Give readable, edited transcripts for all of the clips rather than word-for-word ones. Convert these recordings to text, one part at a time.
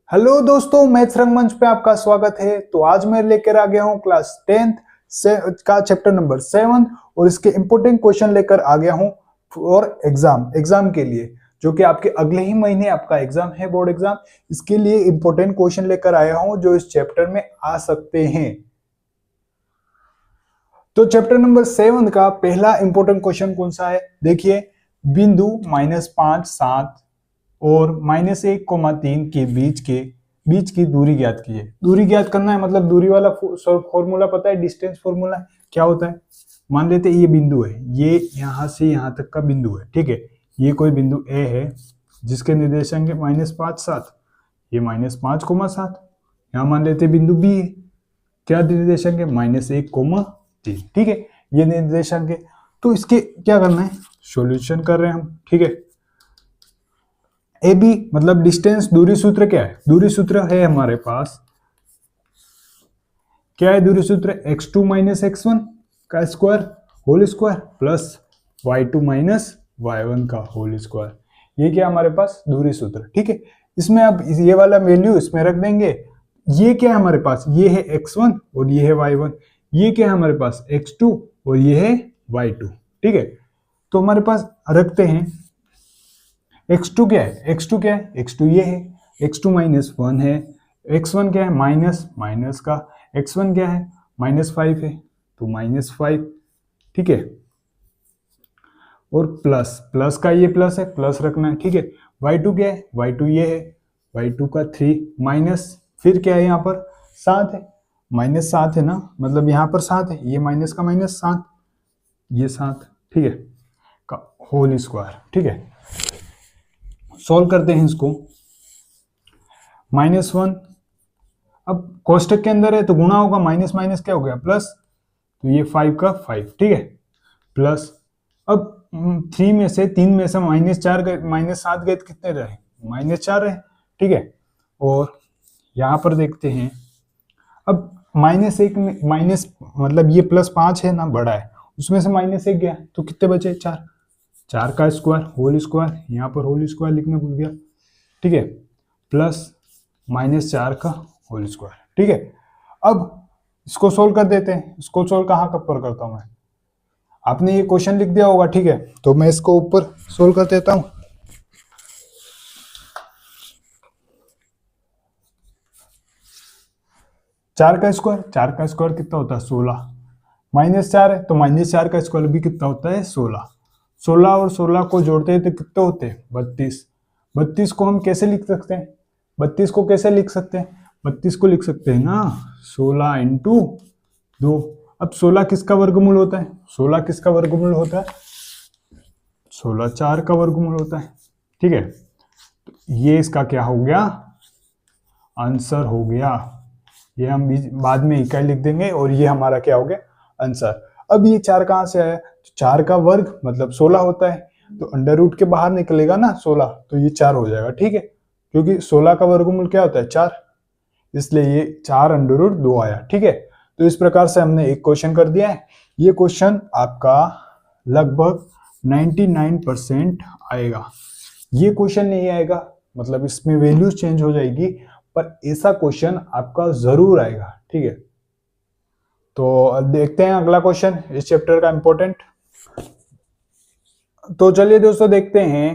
Hello दोस्तों, maths रंगमंच पे आपका स्वागत है। तो आज मैं लेकर आ गया हूँ क्लास 10th से का चैप्टर नंबर 7 और इसके इंपॉर्टेंट क्वेश्चन लेकर आ गया हूँ फॉर एग्जाम के लिए, जो कि आपके अगले ही महीने आपका एग्जाम है, बोर्ड एग्जाम। इसके लिए इंपॉर्टेंट क्वेश्चन लेकर आया हूँ जो इस चैप्टर में आ सकते हैं। तो चैप्टर नंबर 7 का पहला इंपॉर्टेंट क्वेश्चन कौन सा है, देखिए। बिंदु -5, 7 और -1,3 के बीच की दूरी ज्ञात कीजिए। दूरी ज्ञात करना है, मतलब दूरी वाला फॉर्मूला पता है, डिस्टेंस फॉर्मूला क्या होता है। मान लेते हैं ये बिंदु है, ये यहां से यहां तक का बिंदु है, ठीक है। ये कोई बिंदु ए है जिसके निर्देशांक है -5, 7। ये -5,7। यहाँ मान लेते हैं बिंदु बी है, क्या निर्देशांक है -1,3, ठीक है। ये निर्देशांक है, तो इसके क्या करना है, सॉल्यूशन कर रहे हैं हम, ठीक है। ए बी मतलब डिस्टेंस, दूरी सूत्र क्या है, दूरी सूत्र है हमारे पास, क्या है दूरी सूत्र, x2 - x1 का square whole square plus y2 - y1 का होल स्क्वायर। ये क्या हमारे पास दूरी सूत्र, ठीक है। इसमें अब ये वाला वैल्यू इसमें रख देंगे। ये क्या है हमारे पास, ये है x1 और ये है y1। ये क्या है हमारे पास, x2 और ये है y2, ठीक है। तो हमारे पास रखते हैं x2 क्या है, x2 क्या है, x2 ये है, x2 - 1 है, x1 क्या है माइनस का, x1 क्या है -5 है, तो -5, ठीक है। और प्लस का ये प्लस है, प्लस रखना है, ठीक है। y2 क्या है, y2 ये है, y2 का 3 माइनस, फिर क्या है यहाँ पर 7 है, -7 है ना, मतलब यहाँ पर 7 है, ये माइनस का -7, ये 7, ठीक है, का होल स्क्वायर, ठीक है। सॉल्व करते हैं इसको। -1, अब कोष्टक के अंदर है तो गुणा होगा, माइनस माइनस क्या हो गया प्लस, तो ये 5 का 5, ठीक है, प्लस। अब 3 में से -4 गए, -7 गए तो कितने रहे, -4 रहे, ठीक है। और यहां पर देखते हैं, अब -1 में माइनस मतलब ये +5 है ना, बड़ा है, उसमें से -1 गया तो कितने बचे, 4। 4 का स्क्वायर होल स्क्वायर, यहाँ पर होल स्क्वायर लिखना भूल गया, ठीक है, प्लस -4 का होल स्क्वायर, ठीक है। अब इसको सोल्व कर देते हैं। इसको सोल्व कहाँ पर करता हूं मैं, आपने ये क्वेश्चन लिख दिया होगा, ठीक है, तो मैं इसको ऊपर सोल्व कर देता हूं। चार का स्क्वायर कितना होता है 16, -4 है तो -4 का स्क्वायर भी कितना होता है 16। 16 और 16 को जोड़ते हैं तो कितने होते हैं 32। 32 को हम कैसे लिख सकते हैं, 32 को कैसे लिख सकते हैं, 32 को लिख सकते हैं ना 16 × 2। अब 16 किसका वर्गमूल होता है, 16 किसका वर्गमूल होता है, 16 4 का वर्गमूल होता है, ठीक है। तो ये इसका क्या हो गया, आंसर हो गया। ये हम बाद में इकाई लिख देंगे और ये हमारा क्या हो गया आंसर। अब ये 4 कहाँ से आया, तो 4 का वर्ग मतलब 16 होता है, तो अंडर रूट के बाहर निकलेगा ना 16, तो ये 4 हो जाएगा, ठीक है, क्योंकि 16 का वर्गमूल क्या होता है 4, इसलिए ये 4 √ 2 आया, ठीक है। तो इस प्रकार से हमने एक क्वेश्चन कर दिया है। ये क्वेश्चन आपका लगभग 99% आएगा। ये क्वेश्चन नहीं आएगा, मतलब इसमें वैल्यूज चेंज हो जाएगी, पर ऐसा क्वेश्चन आपका जरूर आएगा, ठीक है। तो देखते हैं अगला क्वेश्चन इस चैप्टर का इंपॉर्टेंट। तो चलिए दोस्तों देखते हैं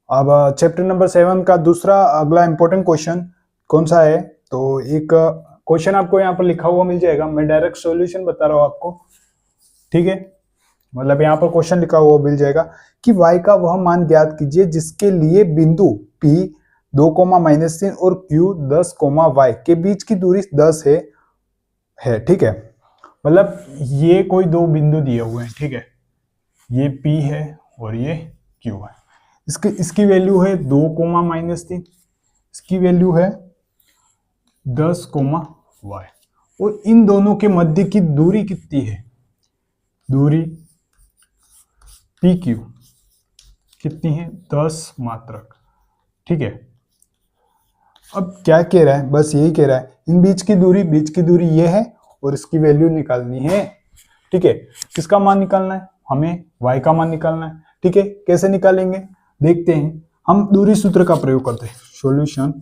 अब चैप्टर नंबर 7 का दूसरा अगला इंपॉर्टेंट क्वेश्चन कौन सा है। तो एक क्वेश्चन आपको यहाँ पर लिखा हुआ मिल जाएगा, मैं डायरेक्ट सॉल्यूशन बता रहा हूँ आपको, ठीक है। मतलब यहाँ पर क्वेश्चन लिखा हुआ मिल जाएगा कि y का वह मान ज्ञात कीजिए जिसके लिए बिंदु P 2, -3 और Q 10, y के बीच की दूरी 10 है, ठीक है। मतलब ये कोई दो बिंदु दिए हुए हैं, ठीक है, ये P है और ये Q है। इसकी वैल्यू है 2, -3, इसकी वैल्यू है 10, y, और इन दोनों के मध्य की दूरी कितनी है, दूरी PQ कितनी है 10 मात्रक, ठीक है। अब क्या कह रहा है, बस यही कह रहा है, इन बीच की दूरी ये है और इसकी वैल्यू निकालनी है, ठीक है। किसका मान निकालना है, हमें y का मान निकालना है, ठीक है। कैसे निकालेंगे देखते हैं, हम दूरी सूत्र का प्रयोग करते हैं। सॉल्यूशन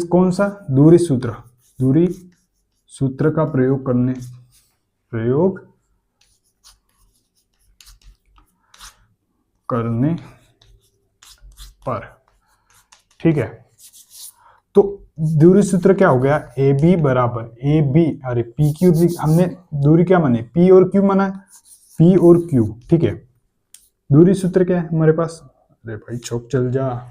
कौन सा दूरी सूत्र का प्रयोग करने पर, ठीक है। तो दूरी सूत्र क्या हो गया, ए बी बराबर ए बी, अरे पी क्यू, हमने दूरी क्या माने, पी और क्यू माना है, पी और क्यू, ठीक है। दूरी सूत्र क्या है हमारे पास, अरे भाई चौक चल जा,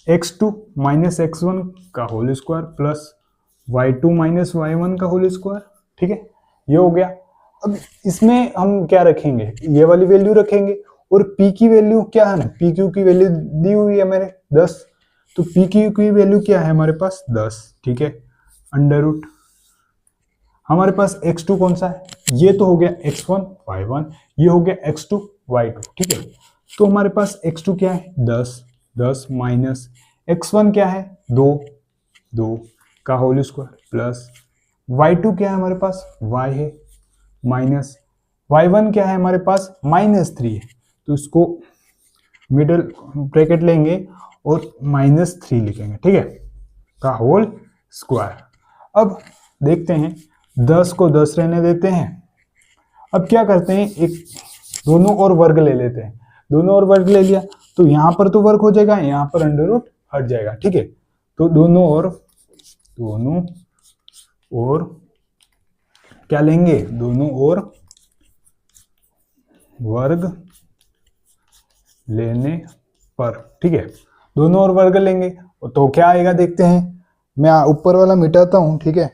x2 माइनस x1 का whole square plus y2 minus y1 का होल स्क्वायर, ठीक है, ये हो गया। अब इसमें हम क्या रखेंगे, ये वाली वैल्यू रखेंगे, और p की वैल्यू क्या है ना, p q की वैल्यू दी हुई है मेरे 10, तो p q की वैल्यू क्या है हमारे पास 10, ठीक है। अंडर रूट हमारे पास x2 कौन सा है, ये तो हो गया x1 y1, ये हो गया x2 y2, ठीक है। तो हमारे पास x2 क्या है 10 माइनस x1 क्या है 2 का होल स्क्वायर प्लस y2 क्या है हमारे पास y है, माइनस y1 क्या है हमारे पास -3 है, तो इसको मिडिल ब्रैकेट लेंगे और -3 लिखेंगे, ठीक है, का होल स्क्वायर। अब देखते हैं 10 को 10 रहने देते हैं। अब क्या करते हैं, एक दोनों और वर्ग ले लेते हैं, दोनों और वर्ग ले लिया तो यहां पर तो वर्ग हो जाएगा, यहां पर अंडर रूट हट जाएगा, ठीक है। तो दोनों और क्या लेंगे, दोनों और वर्ग लेने पर, ठीक है, दोनों और वर्ग लेंगे तो क्या आएगा देखते हैं। मैं ऊपर वाला मिटाता हूं, ठीक है,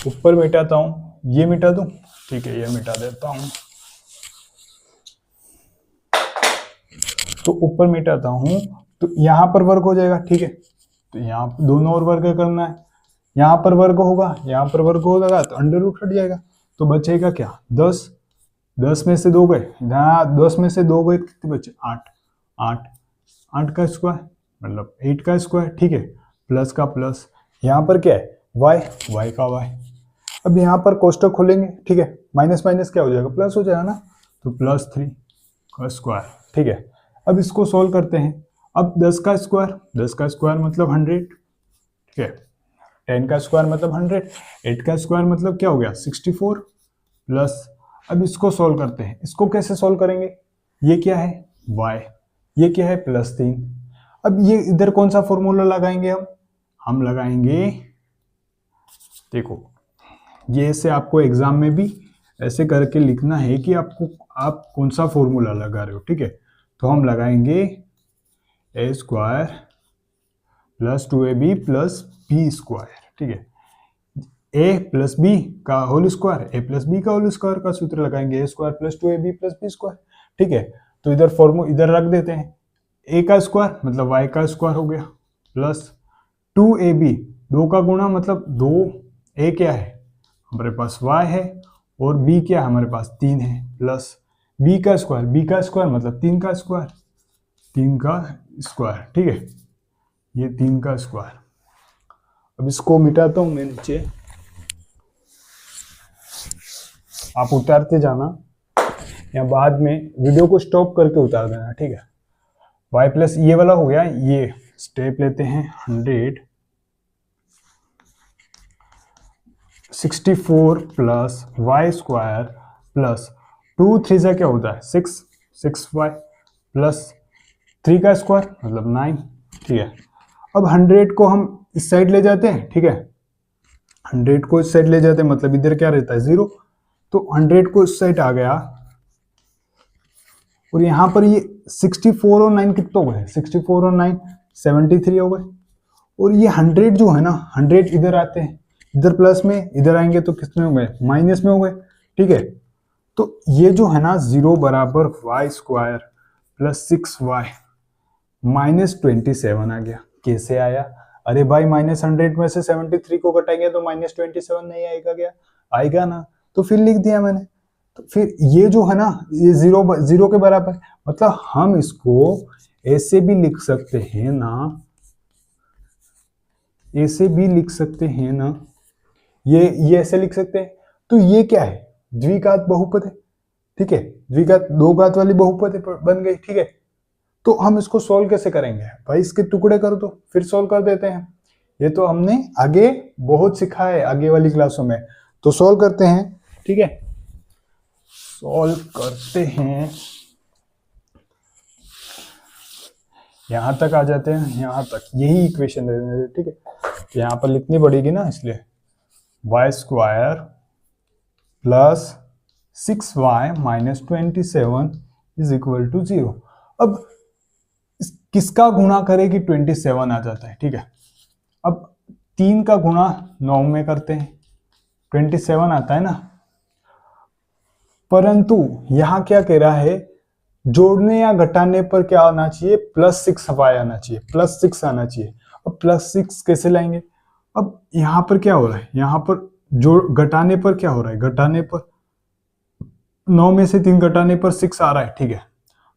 ऊपर मिटाता हूं, ये मिटा दूं, ठीक है, ये मिटा देता हूं, तो ऊपर मिटाता हूं तो यहां पर वर्ग हो जाएगा, ठीक है। तो यहाँ दोनों और वर्ग करना है, यहाँ पर वर्ग होगा, यहाँ पर वर्ग हो जाएगा तो अंडर रूट हट जाएगा, तो बचेगा क्या 10 में से 2 गए, 10 में से 2 गए कितने बचे 8 का स्क्वायर मतलब 8 का स्क्वायर, ठीक है, प्लस का प्लस, यहाँ पर क्या है y का y। अब यहाँ पर कोष्टक खोलेंगे, ठीक है, माइनस माइनस क्या हो जाएगा प्लस हो जाएगा ना, तो +3 का स्क्वायर, ठीक है। अब इसको सोल्व करते हैं। अब 10 का स्क्वायर मतलब 100, ठीक है, 10 का स्क्वायर मतलब 100, 8 का स्क्वायर मतलब क्या हो गया 64 प्लस, अब इसको सोल्व करते हैं। इसको कैसे सोल्व करेंगे, ये क्या है y, ये क्या है +3। अब ये इधर कौन सा फॉर्मूला लगाएंगे, हम लगाएंगे, देखो ये ऐसे आपको एग्जाम में भी ऐसे करके लिखना है कि आप कौन सा फॉर्मूला लगा रहे हो, ठीक है। तो हम लगाएंगे a square plus 2ab plus b square, ठीक है, a प्लस b का whole square, a plus b का होल स्क्वायर का सूत्र लगाएंगे, a square plus 2ab plus b square, ठीक है। तो इधर इधर रख देते हैं, a का स्क्वायर मतलब y का स्क्वायर हो गया प्लस 2ab, 2 का गुणा मतलब 2, a क्या है हमारे पास y है और b क्या है हमारे पास 3 है, प्लस b का स्क्वायर मतलब 3 का स्क्वायर, ठीक है, ये 3 का स्क्वायर। अब इसको मिटाता हूं मैं नीचे, आप उतारते जाना या बाद में वीडियो को स्टॉप करके उतार देना, ठीक है। y प्लस ये वाला हो गया, ये स्टेप लेते हैं 164 प्लस y स्क्वायर प्लस 2 3 से क्या होता है 6y प्लस 3 का स्क्वायर मतलब 9, ठीक है। अब 100 को हम इस साइड ले जाते हैं, ठीक है, 100 को इस साइड ले जाते हैं मतलब इधर क्या रहता है 0, तो 100 को इस साइड आ गया और यहाँ पर ये 64 और 9 कितना हो गए, 64 और 9 73 हो गए, और ये 100 जो है ना 100 इधर आते हैं, इधर प्लस में, इधर आएंगे तो कितने हो गए माइनस में हो गए, ठीक है। तो ये जो है ना 0 बराबर y square plus 6y minus 27 आ गया। कैसे आया, अरे भाई -100 में से 73 को घटाएंगे तो -27 नहीं आएगा क्या, आएगा ना, तो फिर लिख दिया मैंने। तो फिर ये जो है ना ये 0 के बराबर, मतलब हम इसको ऐसे भी लिख सकते हैं ना, ऐसे भी लिख सकते हैं ना, ये ऐसे लिख सकते हैं। तो ये क्या है द्विघात बहुपद है, ठीक है, द्विघात 2 घात वाली बहुपद बन गई, ठीक है। तो हम इसको सोल्व कैसे करेंगे भाई, इसके टुकड़े कर दो फिर सोल्व कर देते हैं। ये तो हमने आगे बहुत सीखा है आगे वाली क्लासों में। तो सोल्व करते हैं, ठीक है, सोल्व करते हैं। यहां तक आ जाते हैं, यहां तक यही इक्वेशन है, ठीक है। तो यहां पर लिखनी पड़ेगी ना, इसलिए y square plus 6y minus 27 is equal to 0। अब किसका गुणा करेगी 27 आ जाता है, ठीक है। अब 3 का गुणा 9 में करते हैं, 27 आता है ना। परंतु यहां क्या कह रहा है, जोड़ने या घटाने पर क्या आना चाहिए, +6y आना चाहिए, +6 आना चाहिए। अब +6 कैसे लाएंगे, अब यहां पर क्या हो रहा है, यहां पर जोड़ घटाने पर क्या हो रहा है, घटाने पर 9 में से 3 घटाने पर 6 आ रहा है, ठीक है।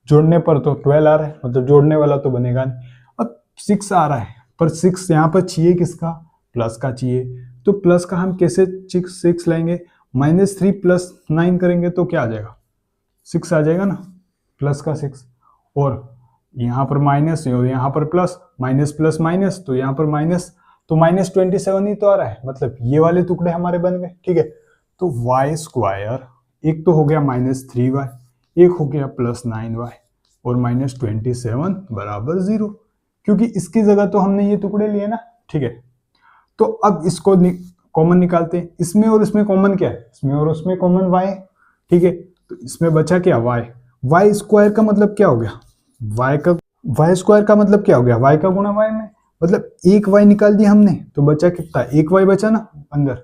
जोड़ने पर तो 12 आ रहा है, मतलब जोड़ने वाला तो बनेगा नहीं। अब 6 आ रहा है, पर 6 यहाँ पर चाहिए किसका, प्लस का चाहिए। तो प्लस का हम कैसे 6 लाएंगे, -3 + 9 करेंगे तो क्या आ जाएगा, 6 आ जाएगा ना, प्लस का 6। और यहाँ पर माइनस और यहाँ पर प्लस, माइनस प्लस माइनस, तो यहाँ पर माइनस, तो -27 ही तो आ रहा है, मतलब ये वाले टुकड़े हमारे बन गए, ठीक है। तो वाई स्क्वायर एक तो हो गया -3y, एक हो गया +9y, और -27 बराबर 0, क्योंकि इसकी जगह तो हमने ये टुकड़े लिए ना, ठीक है। तो अब इसको कॉमन निकालते हैं, इसमें और इसमें कॉमन क्या है, इसमें और उसमें कॉमन y है, ठीक है। तो इसमें बचा क्या, y। वाई स्क्वायर का मतलब क्या हो गया, वाई स्क्वायर का मतलब क्या हो गया, y का गुणा y में, मतलब एक y निकाल दिया हमने, तो बचा कितना, एक y बचा ना अंदर,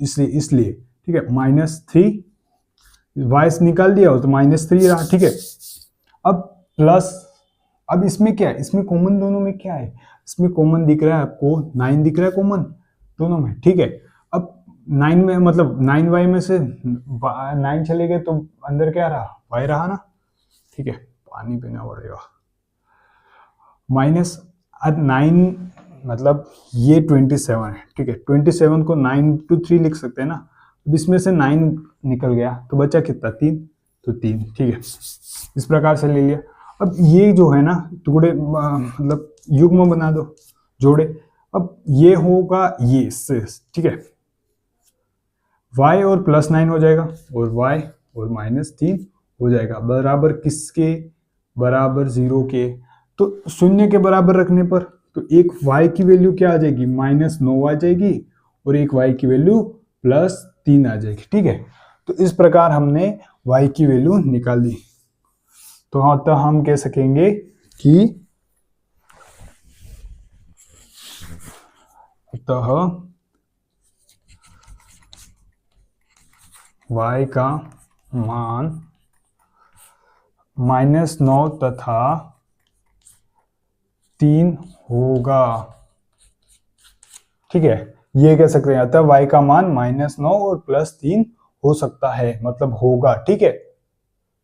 इसलिए ठीक है, -3 y निकाल दिया हो तो -3 रहा, ठीक है। अब प्लस, अब इसमें क्या है, इसमें कॉमन दोनों में क्या है, इसमें कॉमन दिख रहा है आपको 9 दिख रहा है कॉमन दोनों में, ठीक है। अब 9 में मतलब 9y में से 9 चले गए तो अंदर क्या रहा, y रहा ना, ठीक है। पानी पीना पड़ेगा। -9 मतलब ये 27 है, ठीक है। 27 को 9 × 3 लिख सकते हैं ना। अब इसमें से 9 निकल गया तो बचा कितना, 3, तो 3, ठीक है। इस प्रकार से ले लिया। अब ये जो है ना टुकड़े मतलब युग्म बना दो, जोड़े। अब ये होगा ये इससे, ठीक है, y और +9 हो जाएगा, और y और -3 हो जाएगा, बराबर किसके, बराबर 0 के। तो 0 के बराबर रखने पर तो एक y की वैल्यू क्या आ जाएगी, -9 आ जाएगी, और एक y की वैल्यू +3 आ जाएगी, ठीक है। तो इस प्रकार हमने y की वैल्यू निकाल दी। तो हम कह सकेंगे कि अतः y का मान -9 तथा 3 होगा, ठीक है। ये कह सकते हैं, अतः y का मान -9 और +3 हो सकता है, मतलब होगा, ठीक है।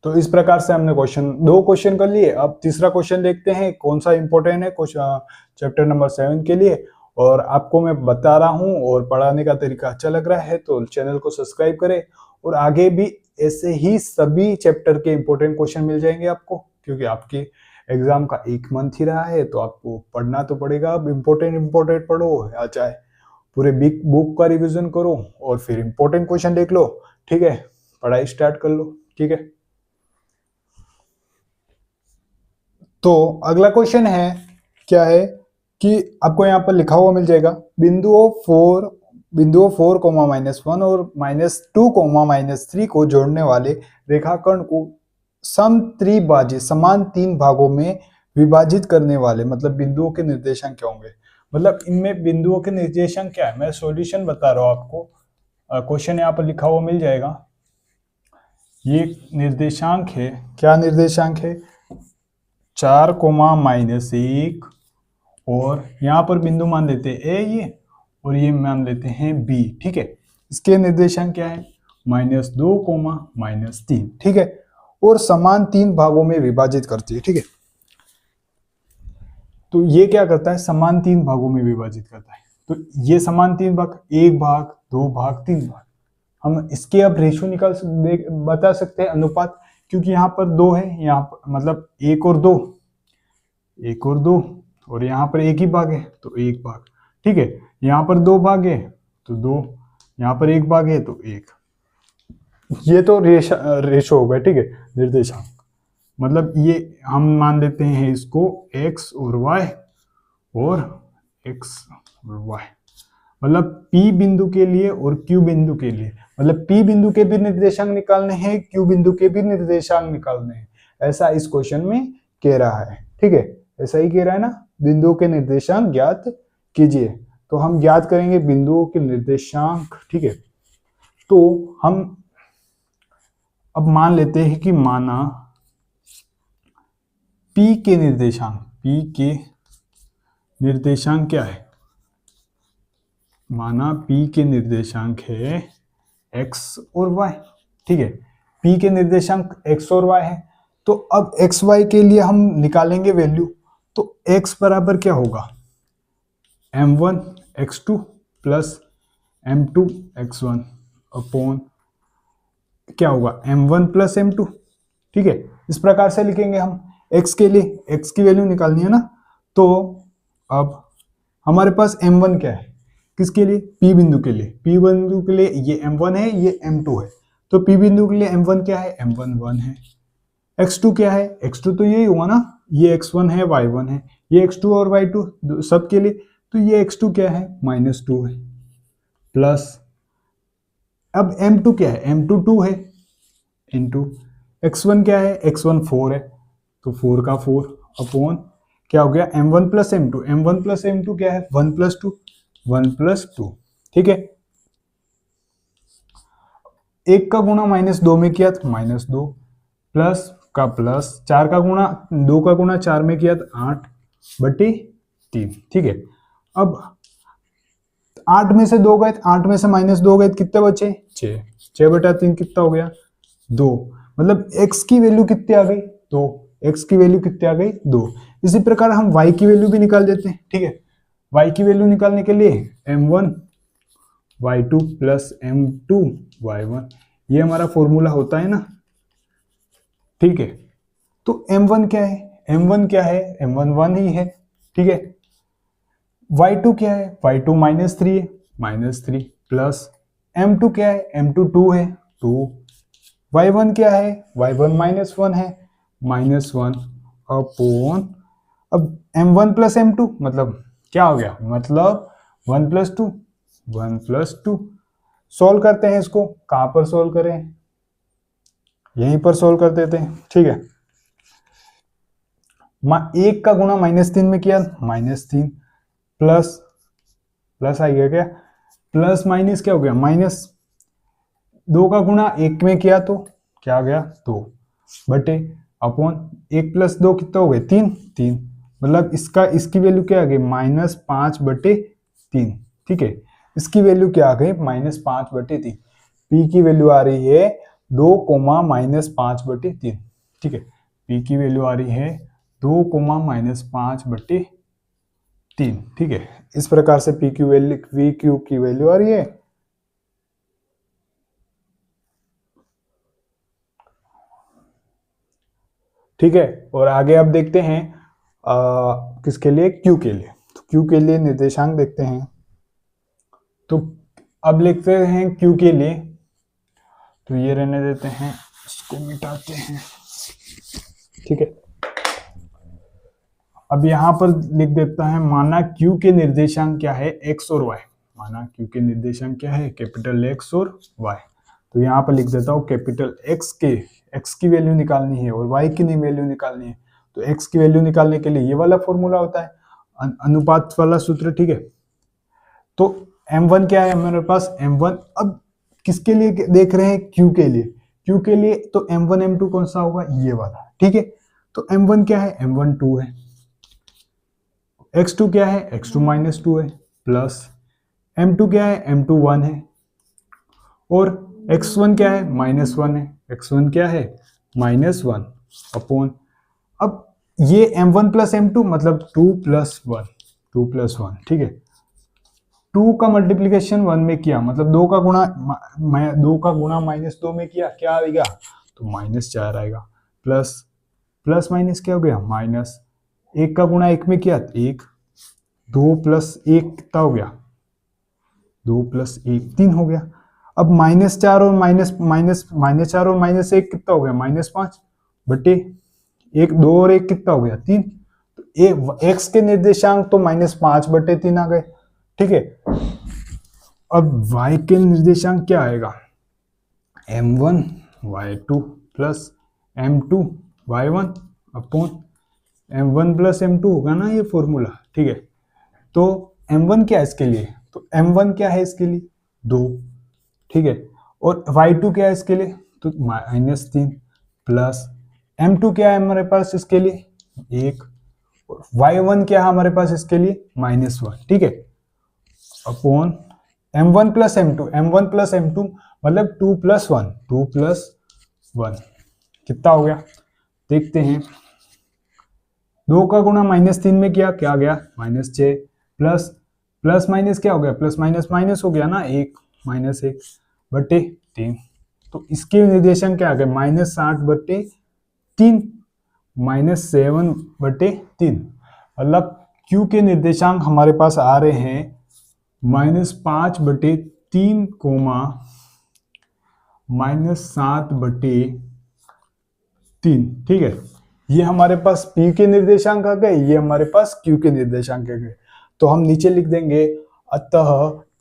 तो इस प्रकार से हमने दो क्वेश्चन कर लिए। अब तीसरा क्वेश्चन देखते हैं कौन सा इंपॉर्टेंट है चैप्टर नंबर 7 के लिए, और आपको मैं बता रहा हूं, और पढ़ाने का तरीका अच्छा लग रहा है तो चैनल को सब्सक्राइब करें, और आगे भी ऐसे ही सभी चैप्टर के इंपॉर्टेंट क्वेश्चन मिल जाएंगे आपको, क्योंकि आपके एग्जाम का 1 मंथ ही रहा है तो आपको पढ़ना तो पड़ेगा। अब इम्पोर्टेंट पढ़ो, या चाहे पूरे बिग बुक का रिविजन करो और फिर इंपॉर्टेंट क्वेश्चन देख लो, ठीक है। पढ़ाई स्टार्ट कर लो, ठीक है। तो अगला क्वेश्चन है, क्या है कि आपको यहाँ पर लिखा हुआ मिल जाएगा, बिंदुओं 4, -1 और -2, -3 को जोड़ने वाले रेखाखंड को समत्रिभाजित समान 3 भागों में विभाजित करने वाले, मतलब बिंदुओं के निर्देशांक क्या होंगे। मतलब इनमें बिंदुओं के निर्देशांक क्या है, मैं सॉल्यूशन बता रहा हूं आपको। क्वेश्चन यहाँ पर लिखा हुआ मिल जाएगा। ये निर्देशांक है, क्या निर्देशांक है, 4, -1, और यहाँ पर बिंदु मान लेते हैं ए ये, और ये मान लेते हैं बी, ठीक है। इसके निर्देशांक क्या है, -2, -3, ठीक है, और समान 3 भागों में विभाजित करती है, ठीक है। तो ये क्या करता है, समान 3 भागों में विभाजित करता है। तो ये समान 3 भाग, 1 भाग, 2 भाग, 3 भाग। हम इसके अब रेशो बता सकते हैं, अनुपात, क्योंकि यहाँ पर 2 है, यहाँ पर मतलब 1 और 2, एक और दो, और यहाँ पर एक ही भाग है तो एक भाग, ठीक है। यहाँ पर दो भाग है तो दो, यहाँ पर एक भाग है तो एक। ये तो रेशो हो गया, ठीक है, निर्देशांक। मतलब ये हम मान लेते हैं इसको x और y और x और y, मतलब P बिंदु के लिए और Q बिंदु के लिए, मतलब P बिंदु के भी निर्देशांक निकालने हैं, Q बिंदु के भी निर्देशांक निकालने हैं, ऐसा इस क्वेश्चन में कह रहा है, ठीक है। ऐसा ही कह रहा है ना, बिंदुओं के निर्देशांक ज्ञात कीजिए। तो हम ज्ञात करेंगे बिंदुओं के निर्देशांक, ठीक है। तो हम अब मान लेते हैं कि माना P के निर्देशांक क्या है, माना P के निर्देशांक है x और y, ठीक है। P के निर्देशांक x और y है, तो अब x y के लिए हम निकालेंगे वैल्यू। तो x बराबर क्या होगा, m1 x2 plus m2 x1 upon क्या होगा, m1 प्लस m2, ठीक है। इस प्रकार से लिखेंगे हम। x के लिए x की वैल्यू निकालनी है ना, तो अब हमारे पास m1 क्या है, किसके लिए, P बिंदु के लिए। P बिंदु के लिए ये m1 है, ये m2 है, तो P बिंदु के लिए m1 क्या है, m1 1 है। x2 क्या है, x2 तो यही हुआ ना, ये x1 है, y1 है, ये x2 और y2 सब के लिए, तो ये x2 क्या है, -2 है, प्लस अब m2 क्या है, m2 2 है, इंटू x1 क्या है, x1 4 है, तो 4 का 4 अपॉन क्या हो गया, m1 plus m2, m1 plus m2 क्या है, 1 प्लस 2, 1 प्लस 2, ठीक है। एक का गुणा -2 में किया तो -2, प्लस का प्लस, 4 का गुणा 2 का गुणा 4 में किया तो 8/3, ठीक है। अब 8 में से 2 गए, 8 में से -2 गए, कितने बचे, 6, 6/3 कितना हो गया, 2। मतलब x की वैल्यू कितनी आ गई, 2, x की वैल्यू कितनी आ गई, 2। इसी प्रकार हम y की वैल्यू भी निकाल देते हैं, ठीक है। y की वैल्यू निकालने के लिए m1 y2 plus m2 y1, ये हमारा फॉर्मूला होता है ना, ठीक है। तो m1 क्या है, m1 क्या है, m1 1 ही है, ठीक है। y2 क्या है, y2 -3 है, -3, प्लस m2 क्या है, m2 2 है, 2, y1 क्या है, y1 -1 है, -1 अपॉन, अब m1 प्लस m2 मतलब क्या हो गया, मतलब 1 प्लस 2, 1 प्लस 2। सोल्व करते हैं इसको, कहां पर सोल्व करें, यहीं पर सोल्व कर देते हैं, ठीक है। 1 का गुणा -3 में किया, -3, प्लस प्लस आ गया क्या, प्लस माइनस क्या हो गया, -2 का गुणा 1 में किया तो क्या आ गया, 2 बटे अपॉन 1 प्लस 2 कितना हो गया, 3, 3, मतलब इसकी वैल्यू क्या आ गई, -5/3, ठीक है। इसकी वैल्यू क्या आ गई, -5/3। पी की वैल्यू आ रही है 2, -5/3, ठीक है। पी की वैल्यू आ रही है 2, -5/3, ठीक है। इस प्रकार से P Q value, we Q की वैल्यू आ रही है, ठीक है। और आगे अब देखते हैं किसके लिए, क्यू के लिए। तो क्यू के लिए निर्देशांक देखते हैं। तो अब लिखते हैं क्यू के लिए, तो ये रहने देते हैं, इसको मिटाते हैं, ठीक है। अब यहां पर लिख देता है, माना क्यू के निर्देशांक क्या है, एक्स और वाई। माना क्यू के निर्देशांक क्या है, कैपिटल एक्स और वाई। तो यहाँ पर लिख देता हूँ कैपिटल एक्स की वैल्यू निकालनी है और वाई की वैल्यू निकालनी है। तो एक्स की वैल्यू निकालने के लिए ये वाला फॉर्मूला होता है, अनुपात वाला सूत्र, ठीक है। तो m1 क्या है हमारे पास, m1, अब किसके लिए देख रहे हैं, क्यू के लिए। क्यू के लिए तो m1 m2 कौन सा होगा, ये वाला, ठीक है। तो m1 क्या है, m1 2 है, x2 क्या है, x2 -2 है, प्लस m2 क्या है, m2 1 है, और x1 क्या है, -1 है, x1 क्या है, -1 अपॉन, अब ये m1 प्लस m2 मतलब 2 + 1, 2 + 1, ठीक है। 2 का मल्टीप्लीकेशन 1 में किया मतलब 2 का गुणा -2 में किया, क्या आएगा, तो -4 आएगा, प्लस प्लस माइनस क्या हो गया, माइनस, एक का गुणा एक में किया 1, 2 प्लस 1 कितना हो गया, 2 प्लस 1 3 हो गया। अब -4 और -4 और -1 कितना हो गया, -5 बटे 1, 2 और 1 कितना हो गया 3। तो एक्स के निर्देशांक तो -5 बटे 3 आ गए, ठीक है। अब y के निर्देशांक क्या आएगा, m1 y2 plus m2 y1 upon m1 plus m2 होगा ना ये फॉर्मूला, ठीक है। तो m1 क्या है इसके लिए, तो m1 क्या है इसके लिए 2, ठीक है। और y2 क्या है इसके लिए, तो -3 प्लस m2 क्या है हमारे पास इसके लिए 1, और y1 क्या है हमारे पास इसके लिए -1, ठीक है। अपॉन m1 प्लस m2 मतलब 2 प्लस 1 कितना हो गया, देखते हैं। 2 का गुणा -3 में किया क्या गया -6 प्लस प्लस माइनस क्या हो गया, प्लस माइनस माइनस हो गया ना 1 -1 बटे 3। तो इसके निर्देशांक क्या आ गए -60 बटे 3 -7 बटे 3। मतलब Q के निर्देशांक हमारे पास आ रहे हैं -5 बटे 3 कोमा -7 बटे 3, ठीक है। ये हमारे पास P के निर्देशांक आ गए, ये हमारे पास Q के निर्देशांक आ गए। तो हम नीचे लिख देंगे, अतः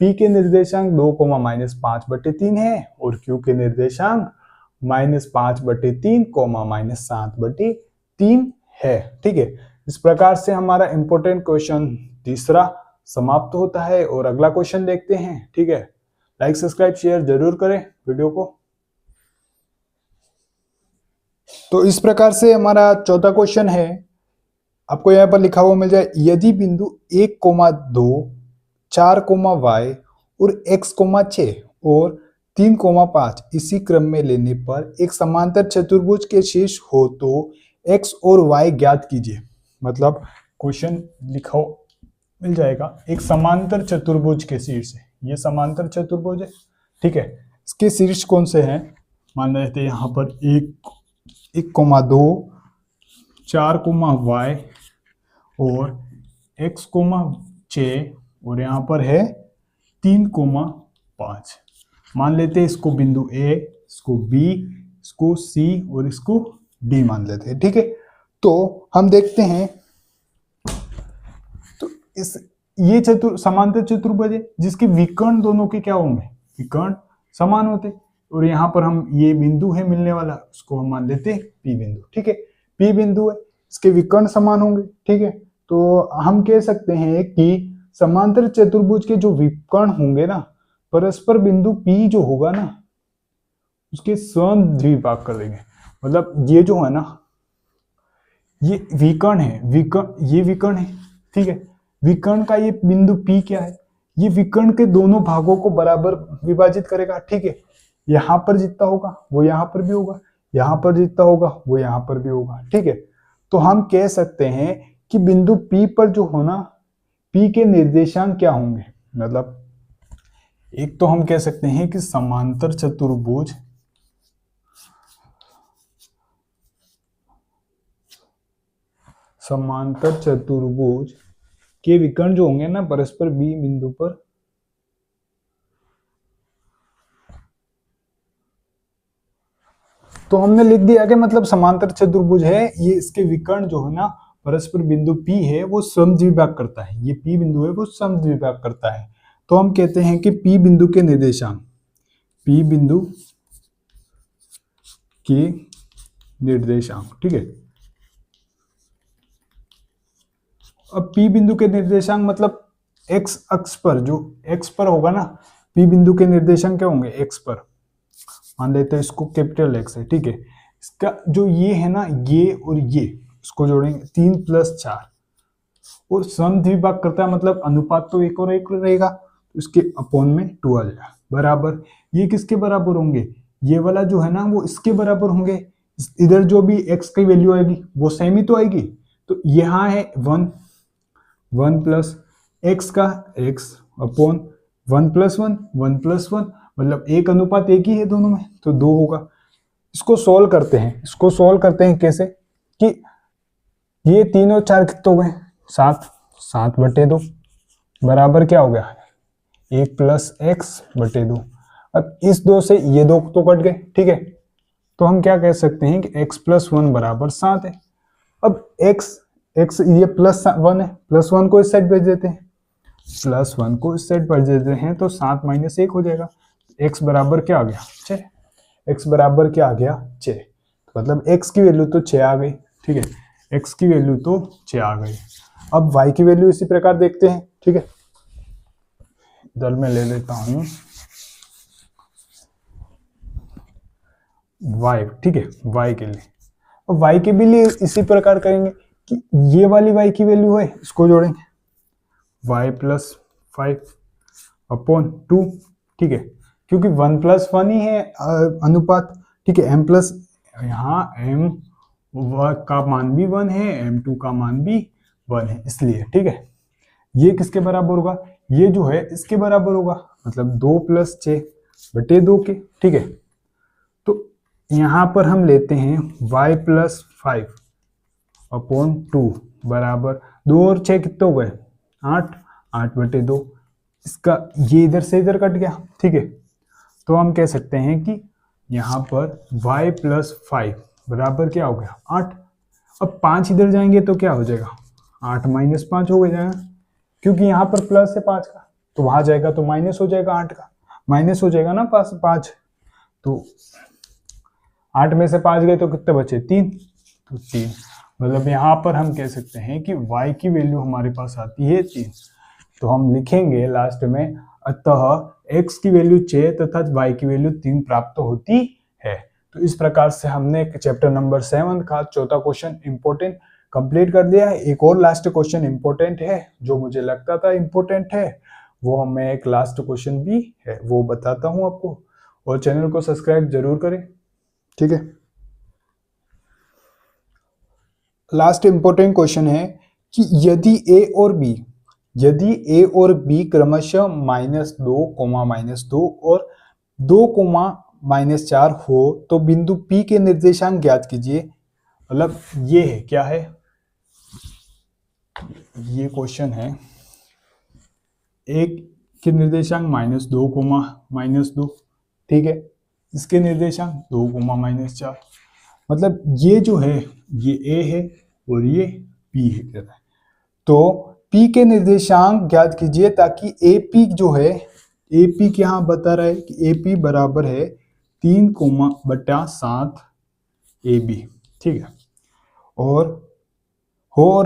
P के निर्देशांक 2 -5 बटे 3 है और Q के निर्देशांक -5 बटे 3 -7 बटे 3 है, ठीक है। इस प्रकार से हमारा इंपॉर्टेंट क्वेश्चन तीसरा समाप्त होता है और अगला क्वेश्चन देखते हैं, ठीक है। लाइक सब्सक्राइब शेयर जरूर करें वीडियो को। तो इस प्रकार से हमारा चौथा क्वेश्चन है, आपको यहाँ पर लिखा हुआ मिल जाए, यदि बिंदु 1,2 4,y और x,6 और 3,5 इसी क्रम में लेने पर एक समांतर चतुर्भुज के शीर्ष हो तो x और y ज्ञात कीजिए। मतलब क्वेश्चन लिखा मिल जाएगा, एक समांतर चतुर्भुज के शीर्ष है, ये समांतर चतुर्भुज है, ठीक है। इसके शीर्ष कौन से हैं, मान लेते हैं यहाँ पर 1,2 4,y और x,6 और यहाँ पर है 3,5। मान लेते हैं इसको बिंदु A, इसको B, इसको C और इसको D मान लेते हैं, ठीक है। तो हम देखते हैं, तो ये समांतर चतुर्भुज है जिसके विकर्ण दोनों के क्या होंगे, विकर्ण समान होते। और यहाँ पर हम ये बिंदु है मिलने वाला, उसको हम मान लेते हैं P बिंदु, ठीक है। P बिंदु है, इसके विकर्ण समान होंगे, ठीक है। तो हम कह सकते हैं कि समांतर चतुर्भुज के जो विकर्ण होंगे ना, परस्पर बिंदु P जो होगा ना उसके समद्विभाग कर देंगे। मतलब ये जो है ना, ये विकर्ण है, ये विकर्ण है, ठीक है। विकर्ण का ये बिंदु P क्या है, ये विकर्ण के दोनों भागों को बराबर विभाजित करेगा, ठीक है। यहाँ पर जितना होगा वो यहाँ पर भी होगा, यहाँ पर जितना होगा वो यहाँ पर भी होगा, ठीक है। तो हम कह सकते हैं कि बिंदु P पर जो होना, P के निर्देशांक क्या होंगे। मतलब एक तो हम कह सकते हैं कि समांतर चतुर्भुज के विकर्ण जो होंगे ना परस्पर B बिंदु पर, तो हमने लिख दिया कि मतलब समांतर चतुर्भुज है ये, इसके विकर्ण जो है ना परस्पर बिंदु P है वो समद्विभाग करता है, ये P बिंदु है वो समद्विभाग करता है। तो हम कहते हैं कि P बिंदु के निर्देशांक, P बिंदु के निर्देशांक, ठीक है। अब P बिंदु के निर्देशांक मतलब x अक्ष पर, जो x पर होगा ना, P बिंदु के निर्देशांक क्या होंगे x पर, मान लेते हैं इसको कैपिटल X है, ठीक है। इसका जो ये है ना, ये और ये इसको जोड़ेंगे 3 + 4 और समद्विभाग करता है, मतलब अनुपात तो 1 और 1 रहेगा, तो इसके अपॉन में 2 आ जाएगा बराबर। ये किसके बराबर होंगे, ये वाला जो है ना वो इसके बराबर होंगे। इधर जो भी x की वैल्यू आएगी वो सेम ही तो आएगी। तो यहाँ है 1 प्लस x का x अपॉन 1 + 1 मतलब 1:1 ही है दोनों में, तो 2 होगा। इसको सॉल्व करते हैं, कैसे कि ये 3 और 4 कितने हो गए? 7। 7/2 बराबर क्या हो गया? 1 प्लस एक्स बटे 2। अब इस 2 से ये 2 तो कट गए, ठीक है। तो हम क्या कह सकते हैं कि x प्लस 1 बराबर 7 है। अब x ये प्लस 1 है, प्लस 1 को इस साइड भेज देते हैं, प्लस 1 को इस साइड भेज देते हैं तो 7 माइनस 1 हो जाएगा। x बराबर क्या आ गया? 6। x बराबर क्या आ गया? 6। मतलब x की वैल्यू तो 6 आ गई, ठीक है। x की वैल्यू तो 6 आ गई। अब y की वैल्यू इसी प्रकार देखते हैं, ठीक है। इधर मैं ले लेता हूं y, ठीक है, y के लिए। अब y के भी लिए इसी प्रकार करेंगे कि ये वाली y की वैल्यू है, इसको जोड़ेंगे, y प्लस 5/2, ठीक है, क्योंकि 1 प्लस 1 ही है अनुपात, ठीक है। m प्लस, यहाँ m का मान भी 1 है, m2 का मान भी 1 है, इसलिए, ठीक है। ये किसके बराबर होगा? ये जो है इसके बराबर होगा, मतलब 2 प्लस 6/2 के, ठीक है। तो यहां पर हम लेते हैं y प्लस 5/2 बराबर 2 और 6 कितने हो गए? 8। 8/2। इसका ये इधर से इधर कट गया, ठीक है। तो हम कह सकते हैं कि यहाँ पर y प्लस 5 बराबर क्या हो गया? 8। अब 5 इधर जाएंगे तो क्या हो जाएगा? 8 माइनस 5 हो जाएगा, क्योंकि यहाँ पर प्लस है 5 का, तो वहां जाएगा तो माइनस हो जाएगा 8 का, माइनस हो जाएगा ना 5। तो 8 में से 5 गए तो कितने बचे? 3। तो 3, मतलब यहाँ पर हम कह सकते हैं कि y की वैल्यू हमारे पास आती है 3। तो हम लिखेंगे लास्ट में, अतः x की वैल्यू 6 तथा y की वैल्यू 3 प्राप्त होती है। तो इस प्रकार से हमने चैप्टर नंबर 7 का चौथा क्वेश्चन इंपोर्टेंट कंप्लीट कर दिया है। एक और लास्ट क्वेश्चन इंपोर्टेंट है, जो मुझे लगता था इंपोर्टेंट है, वो हमें एक लास्ट क्वेश्चन भी है, वो बताता हूँ आपको, और चैनल को सब्सक्राइब जरूर करें, ठीक है। लास्ट इंपोर्टेंट क्वेश्चन है कि यदि ए और बी क्रमशः -2, और 2, -4 हो तो बिंदु P के निर्देशांक ज्ञात कीजिए। मतलब ये है, क्या है ये क्वेश्चन है, एक के निर्देशांक -2, ठीक है, इसके निर्देशांक 2, -4। मतलब ये जो है ये A है और ये P है, कहता है। तो P के निर्देशांक ज्ञात कीजिए ताकि AP जो है, AP क्या बता रहा है कि AP बराबर है 3,7 AB, ठीक है, और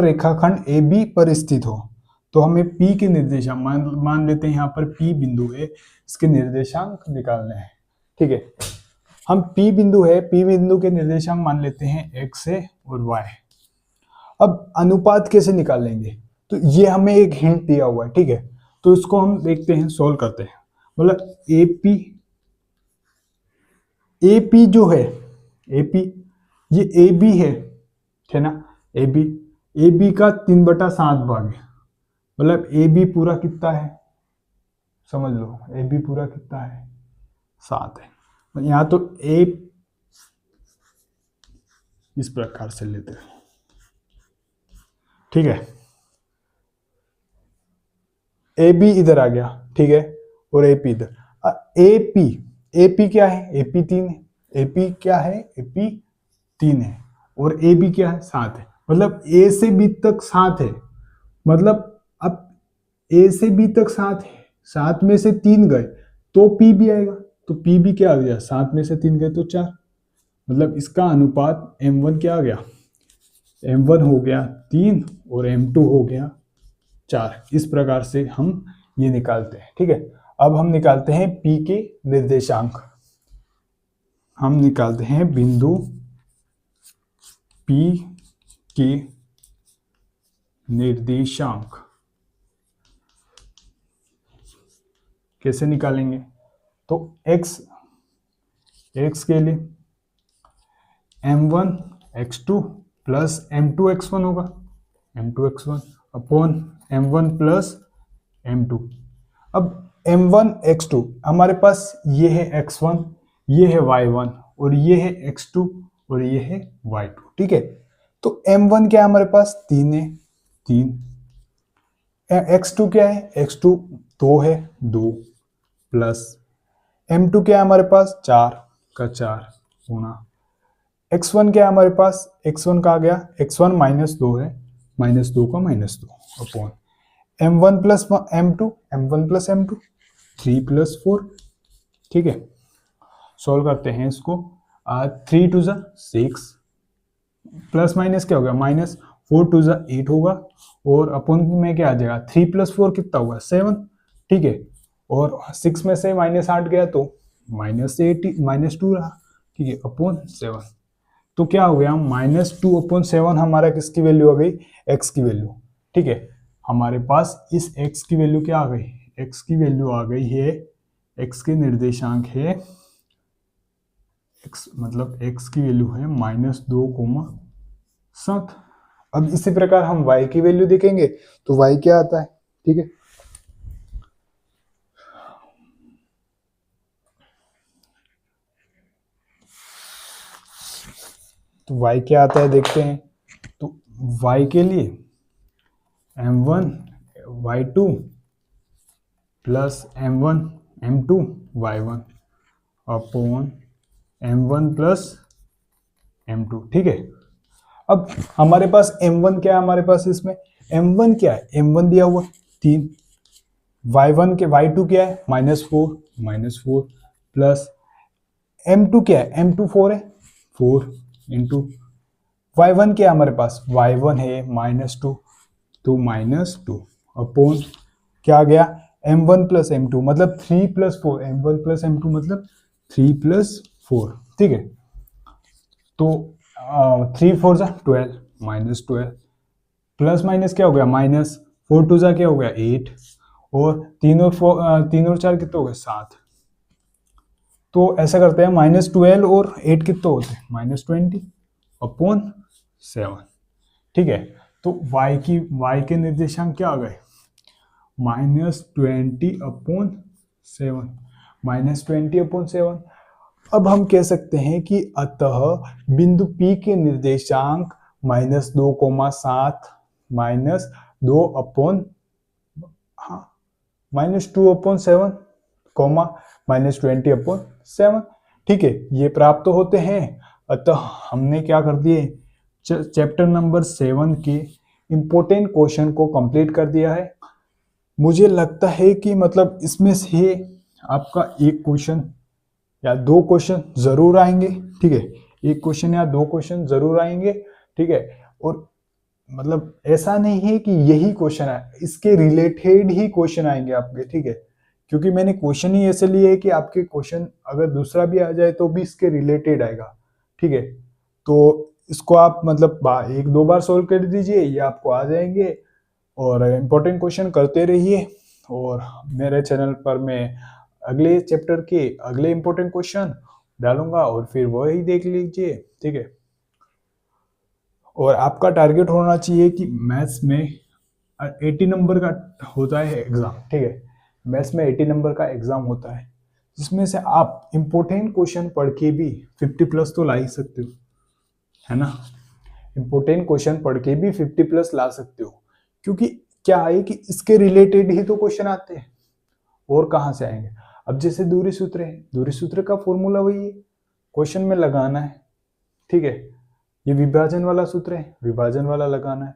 रेखाखंड AB पर स्थित हो। तो हमें P के निर्देशांक मान लेते हैं, यहाँ पर P बिंदु है, इसके निर्देशांक निकालने हैं, ठीक है। हम P बिंदु है, P बिंदु के निर्देशांक मान लेते हैं x है और y। अब अनुपात कैसे निकालेंगे? तो ये हमें एक हिंट दिया हुआ है, ठीक है। तो इसको हम देखते हैं, सोल्व करते हैं। मतलब AP जो है, AP ये AB है ना, AB का 3/7 भाग है। मतलब AB पूरा कितना है, समझ लो, AB पूरा कितना है? 7 है। यहाँ तो A इस प्रकार से लेते हैं, ठीक है। AB इधर आ गया, ठीक है, और AP इधर। AP क्या है? AP 3 है। AP क्या है? AP 3 है, और AB क्या है? 7 है। मतलब A से B तक 7 है। मतलब अब A से B तक 7 है, 7 में से 3 गए तो P भी आएगा। तो P भी क्या आ गया? 7 में से 3 गए तो 4। मतलब इसका अनुपात M1 क्या आ गया? M1 हो गया 3 और M2 हो गया 4। इस प्रकार से हम ये निकालते हैं, ठीक है। अब हम निकालते हैं P के निर्देशांक। हम निकालते हैं बिंदु P के निर्देशांक। कैसे निकालेंगे? तो x के लिए m1 x2 plus m2 x1 होगा, m2 x1 upon m1 plus m2। अब m1 x2 हमारे पास ये है x1, ये है y1, और ये है x2 और ये है y2, ठीक है। तो m1 क्या है हमारे पास, 3 है, 3। x2 क्या है, x2 2 है, 2 प्लस m2 क्या है हमारे पास, 4 का 4 गुणा x1 क्या है हमारे पास, x1 का आ गया, x1 -2 है, -2 का -2 upon m1 plus m2, m1 plus m2 3 plus 4। ठीक है, सॉल्व करते हैं इसको। 3 2 जा 6 प्लस माइनस क्या होगा, -4 2 जा 8 होगा, और अपॉन में क्या आ जाएगा, 3 प्लस 4 कितना होगा, 7। ठीक है, और 6 में से -8 गया तो -2 रहा। ठीक है, अपॉन 7। तो क्या हो गया, -2/7 हमारा किसकी वैल्यू आ गई, x की वैल्यू। ठीक है, हमारे पास इस x की वैल्यू क्या आ गई, x की वैल्यू आ गई है, x के निर्देशांक है x, मतलब x की वैल्यू है -2,7। अब इसी प्रकार हम y की वैल्यू देखेंगे तो y क्या आता है। ठीक है, तो y क्या आता है देखते हैं। तो y के लिए m1 y2 plus m1 m2 y1 upon m1 plus m2। ठीक है, अब हमारे पास m1 क्या है, हमारे पास इसमें m1 क्या है, m1 दिया हुआ 3, y1 के y2 क्या है -4 प्लस m2 क्या है, m2 4 है, 4 इंटू y1 क्या है हमारे पास, y1 है -2 तो -2 अपॉन क्या आ गया, m1 प्लस m2 मतलब 3 प्लस 4, m1 प्लस m2 मतलब 3 प्लस 4। ठीक है, तो 3 4 जा 12 -12 प्लस माइनस क्या हो गया, -4 2 जा क्या हो गया 8, और 3 और 4 कितने हो गए 7। तो ऐसा करते हैं, -12 और 8 कितने होते हैं, -20 अपॉन 7। ठीक है, तो y के निर्देशांक क्या आ गए, -20/7, -20/7। अब हम कह सकते हैं कि अतः बिंदु P के निर्देशांक -2,7 -2 अपॉन -2/7 -20/7। ठीक है, ये प्राप्त होते हैं। अतः हमने क्या कर दिए, चैप्टर नंबर 7 के इंपॉर्टेंट क्वेश्चन को कंप्लीट कर दिया है। मुझे लगता है कि मतलब इसमें से आपका एक क्वेश्चन या दो क्वेश्चन जरूर आएंगे। ठीक है, एक क्वेश्चन या दो क्वेश्चन जरूर आएंगे। ठीक है, और मतलब ऐसा नहीं है कि यही क्वेश्चन है, इसके रिलेटेड ही क्वेश्चन आएंगे आपके। ठीक है, क्योंकि मैंने क्वेश्चन ही ऐसे लिए है कि आपके क्वेश्चन अगर दूसरा भी आ जाए तो भी इसके रिलेटेड आएगा। ठीक है, तो इसको आप मतलब एक दो बार सोल्व कर दीजिए, ये आपको आ जाएंगे, और इम्पोर्टेंट क्वेश्चन करते रहिए। और मेरे चैनल पर मैं अगले चैप्टर के अगले इम्पोर्टेंट क्वेश्चन डालूंगा, और फिर वही देख लीजिए। ठीक है, और आपका टारगेट होना चाहिए कि मैथ्स में 80 नंबर का होता है एग्जाम। ठीक है, मैथ्स में 80 नंबर का एग्जाम होता है, जिसमें से आप इम्पोर्टेंट क्वेश्चन पढ़ के भी 50+ तो ला ही सकते हो, है ना। इम्पोर्टेंट क्वेश्चन पढ़ के भी 50+ ला सकते हो, क्योंकि क्या है कि इसके रिलेटेड ही तो क्वेश्चन आते हैं, और कहाँ से आएंगे। अब जैसे दूरी सूत्र है, दूरी सूत्र का फॉर्मूला वही है, क्वेश्चन में लगाना है। ठीक है, ये विभाजन वाला सूत्र है, विभाजन वाला लगाना है।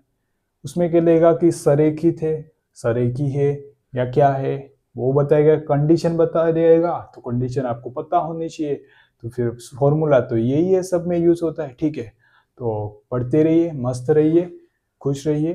उसमें क्या लेगा कि सरेखित है, सरेखी है या क्या है वो बताएगा, कंडीशन बता देगा, तो कंडीशन आपको पता होनी चाहिए। तो फिर फॉर्मूला तो यही है, सब में यूज होता है। ठीक है, तो पढ़ते रहिए, मस्त रहिए, खुश रहिए।